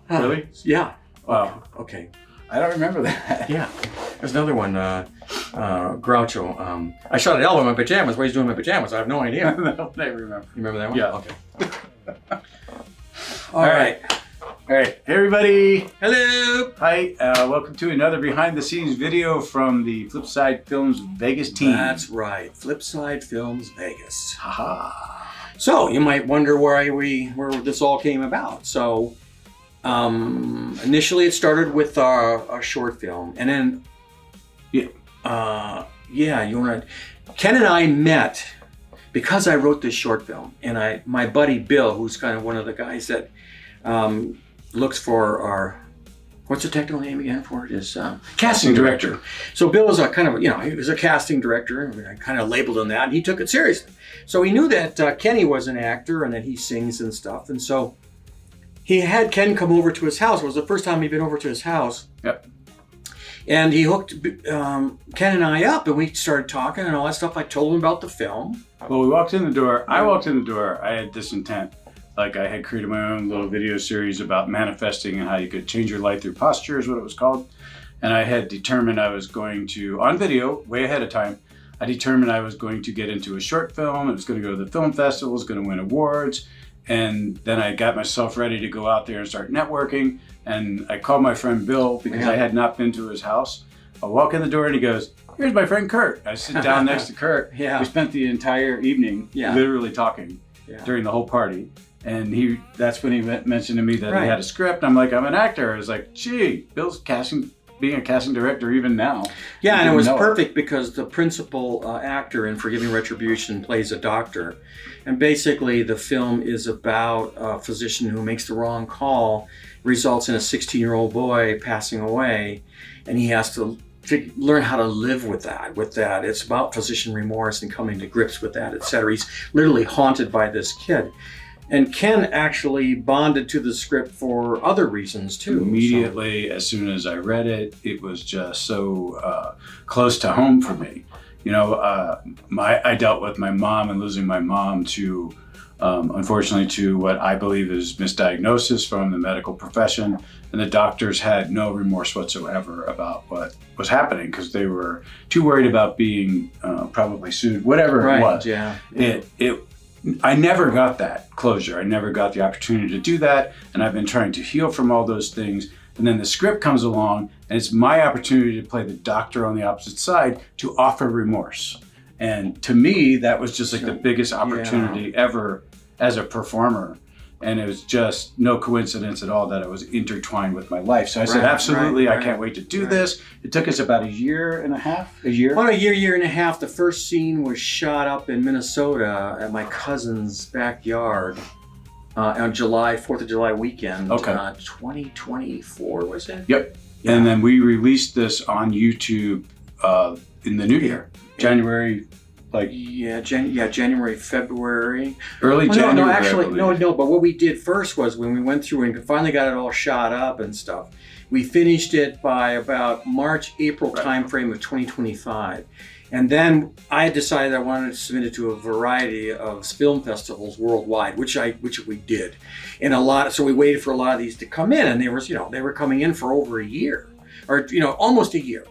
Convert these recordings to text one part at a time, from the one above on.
Really? Yeah. Wow. Okay. I don't remember that. Yeah. There's another one, Groucho. I shot at Elva in my pajamas. What he's doing in my pajamas? I have no idea. No, I remember. You remember that one? Yeah. Okay. All right. All right. Hey, everybody. Hello. Hi. Welcome to another behind-the-scenes video from the Flipside Filmz Vegas team. That's right. Flipside Filmz Vegas. Haha. So you might wonder where this all came about. So initially it started with a short film, and then Ken and I met because I wrote this short film, and my buddy Bill, who's kind of one of the guys that looks for our, what's the technical name again for it, is casting director. So Bill was a kind of, he was a casting director, and I kind of labeled him that, and he took it seriously. So he knew that Kenny was an actor and that he sings and stuff, and so he had Ken come over to his house. It was the first time he'd been over to his house. Yep. And he hooked Ken and I up, and we started talking and all that stuff. I told him about the film. Well, we walked in the door. I walked in the door. I had this intent. Like, I had created my own little video series about manifesting and how you could change your life through posture is what it was called. And I had determined I was going to, on video, way ahead of time, I determined I was going to get into a short film. It was going to go to the film festival. It was going to win awards. And then I got myself ready to go out there and start networking. And I called my friend Bill because I had not been to his house. I walk in the door and he goes, "Here's my friend Kurt." I sit down next to Kurt. Yeah. We spent the entire evening literally talking during the whole party. And that's when he mentioned to me that he had a script. I'm like, "I'm an actor." I was like, "Gee, Bill's being a casting director even now." Yeah, and it was perfect because the principal actor in Forgiving Retribution plays a doctor. And basically the film is about a physician who makes the wrong call, results in a 16-year-old boy passing away, and he has to learn how to live with that. It's about physician remorse and coming to grips with that, etc. He's literally haunted by this kid. And Ken actually bonded to the script for other reasons too. Immediately, as soon as I read it, it was just so close to home for me. I dealt with my mom and losing my mom to, unfortunately, to what I believe is misdiagnosis from the medical profession. And the doctors had no remorse whatsoever about what was happening because they were too worried about being probably sued, whatever it was. Yeah. I never got that closure. I never got the opportunity to do that. And I've been trying to heal from all those things. And then the script comes along and it's my opportunity to play the doctor on the opposite side to offer remorse. And to me, that was just like the biggest opportunity ever as a performer. And it was just no coincidence at all that it was intertwined with my life. So I said, absolutely, I can't wait to do this. It took us about a year and a half. About a year and a half. The first scene was shot up in Minnesota at my cousin's backyard on 4th of July weekend. 2024, was it? Yep. Yeah. And then we released this on YouTube in the new year, January. January, February. Early January. No, but what we did first was when we went through and finally got it all shot up and stuff, we finished it by about March, April timeframe of 2025. And then I decided I wanted to submit it to a variety of film festivals worldwide, which we did. And so we waited for a lot of these to come in, and they were coming in for over a year, or almost a year.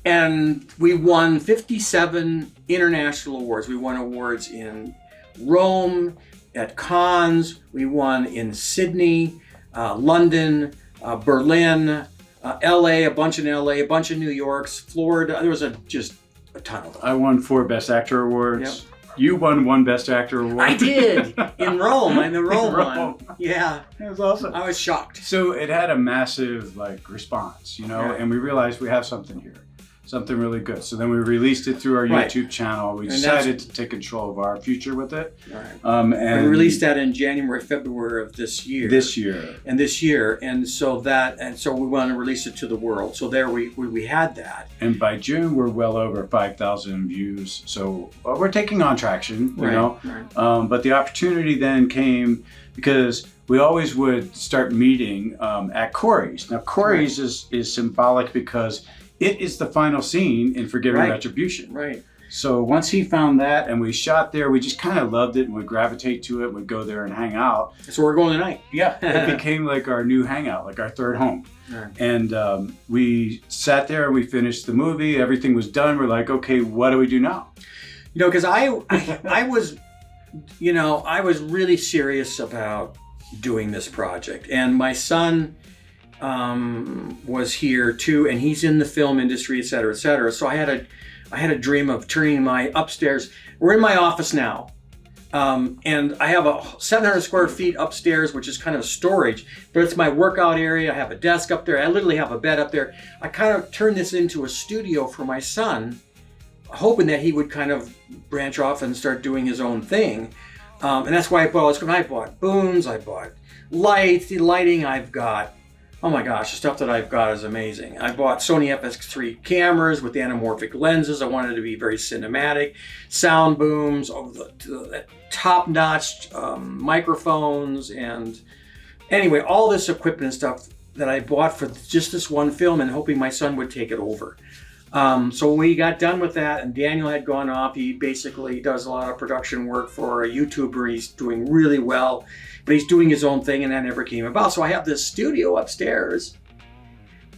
And we won 57 international awards. We won awards in Rome, at Cannes. We won in Sydney, London, Berlin, LA, a bunch in LA, a bunch in New York's, Florida. There was just a ton of them. I won 4 Best Actor awards. Yep. You won 1 Best Actor award. I did, in Rome. I'm the Rome one. Yeah. It was awesome. I was shocked. So it had a massive response, and we realized we have something here. Something really good. So then we released it through our YouTube channel. We decided to take control of our future with it. Right. And we released that in January, February of this year. And so we want to release it to the world. So there we had that. And by June, we're well over 5,000 views. So we're taking on traction, you know. Right. But the opportunity then came because we always would start meeting at Corey's. Now, Corey's is symbolic because it is the final scene in Forgiving Retribution. Right. So once he found that and we shot there, we just kind of loved it and would gravitate to it. We'd go there and hang out. So we're going tonight. Yeah, it became like our new hangout, like our third home. Right. And we sat there and we finished the movie. Everything was done. We're like, okay, what do we do now? You know, because I was, you know, I was really serious about doing this project, and my son was here too, and he's in the film industry, et cetera, et cetera. So I had a dream of turning my upstairs. We're in my office now, and I have a 700 square feet upstairs, which is kind of storage, but it's my workout area. I have a desk up there. I literally have a bed up there. I kind of turned this into a studio for my son, hoping that he would kind of branch off and start doing his own thing. And that's why I bought booms, I bought lights, the lighting I've got. Oh my gosh, the stuff that I've got is amazing. I bought Sony FX3 cameras with anamorphic lenses. I wanted it to be very cinematic. Sound booms, the top-notch microphones, and anyway, all this equipment and stuff that I bought for just this one film and hoping my son would take it over. So when we got done with that and Daniel had gone off, he basically does a lot of production work for a YouTuber. He's doing really well, but he's doing his own thing, and that never came about. So I have this studio upstairs,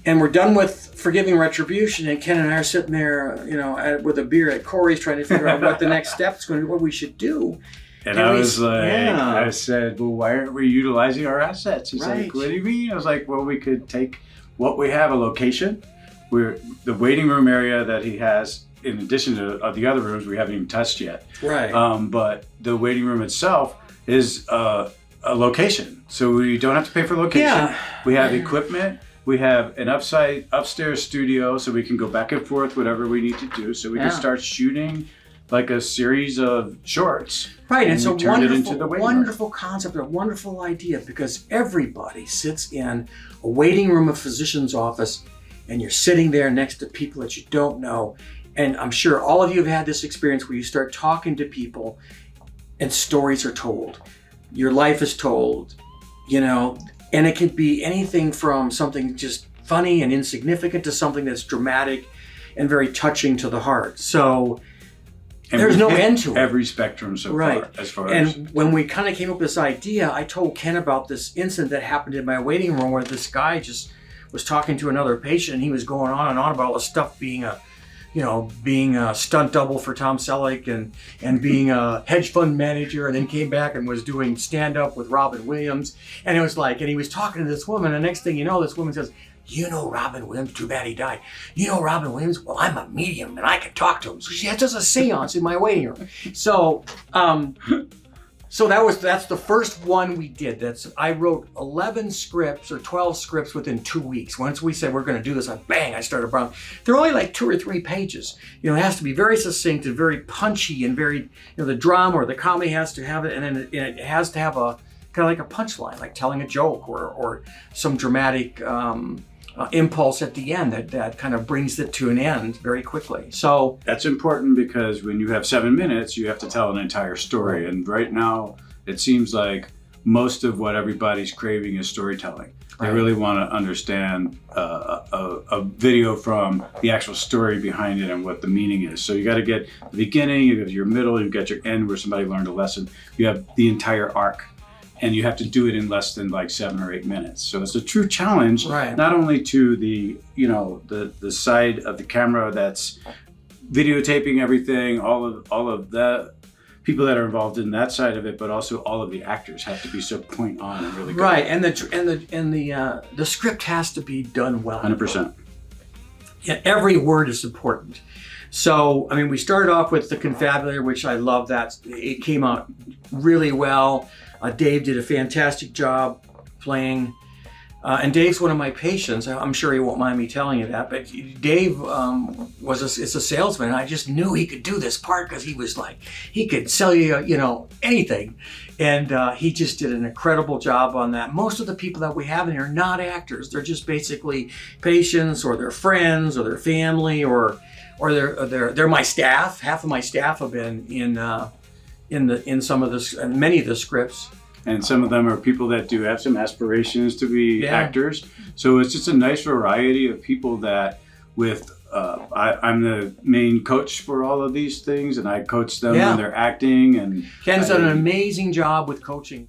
and we're done with Forgiving Retribution, and Ken and I are sitting there, you know, with a beer at Corey's trying to figure out what the next step is going to be, what we should do. And I was like, I said, well, why aren't we utilizing our assets? He's like, what do you mean? I was like, well, we could take what we have, a location. The waiting room area that he has, in addition to the other rooms we haven't even touched yet. Right. But the waiting room itself is a location. So we don't have to pay for location. Yeah. We have equipment. We have an upstairs studio, so we can go back and forth, whatever we need to do. So we can start shooting like a series of shorts. Right, and it's a wonderful concept, a wonderful idea, because everybody sits in a waiting room, a physician's office, and you're sitting there next to people that you don't know. And I'm sure all of you have had this experience where you start talking to people and stories are told. Your life is told, you know, and it could be anything from something just funny and insignificant to something that's dramatic and very touching to the heart. So there's no end to it. Every spectrum so far, as far as. And when we kind of came up with this idea, I told Ken about this incident that happened in my waiting room where this guy just was talking to another patient, and he was going on and on about all the stuff being a stunt double for Tom Selleck and being a hedge fund manager, and then came back and was doing stand up with Robin Williams. And it was like, and he was talking to this woman, and next thing you know, this woman says, you know Robin Williams, too bad he died. You know Robin Williams? Well, I'm a medium and I can talk to him. So she does a seance in my waiting room. So, that's the first one we did. I wrote 11 scripts or 12 scripts within 2 weeks. Once we said we're going to do this, I started around. They're only like 2 or 3 pages. You know, it has to be very succinct and very punchy and very, you know, the drama or the comedy has to have it, and then it has to have a kind of like a punchline, like telling a joke or some dramatic impulse at the end that kind of brings it to an end very quickly. So that's important, because when you have 7 minutes, you have to tell an entire story. And right now, it seems like most of what everybody's craving is storytelling. They really want to understand a video from the actual story behind it and what the meaning is. So you got to get the beginning, you got your middle, you got your end where somebody learned a lesson. You have the entire arc. And you have to do it in less than like 7 or 8 minutes. So it's a true challenge, not only to the side of the camera that's videotaping everything, all of the people that are involved in that side of it, but also all of the actors have to be so point on and really good. Right, and the script has to be done well. 100%. Yeah, every word is important. So, I mean, we started off with the Confabulator, which I love that. It came out really well. Dave did a fantastic job playing. And Dave's one of my patients. I'm sure he won't mind me telling you that. But Dave is a salesman. And I just knew he could do this part because he was like, he could sell you, you know, anything. And he just did an incredible job on that. Most of the people that we have in here are not actors. They're just basically patients or their friends or their family or they're my staff. Half of my staff have been in some of this and many of the scripts. And some of them are people that do have some aspirations to be actors. So it's just a nice variety of people that with a I'm the main coach for all of these things, and I coach them Yeah. when they're acting. And Ken's done an amazing job with coaching.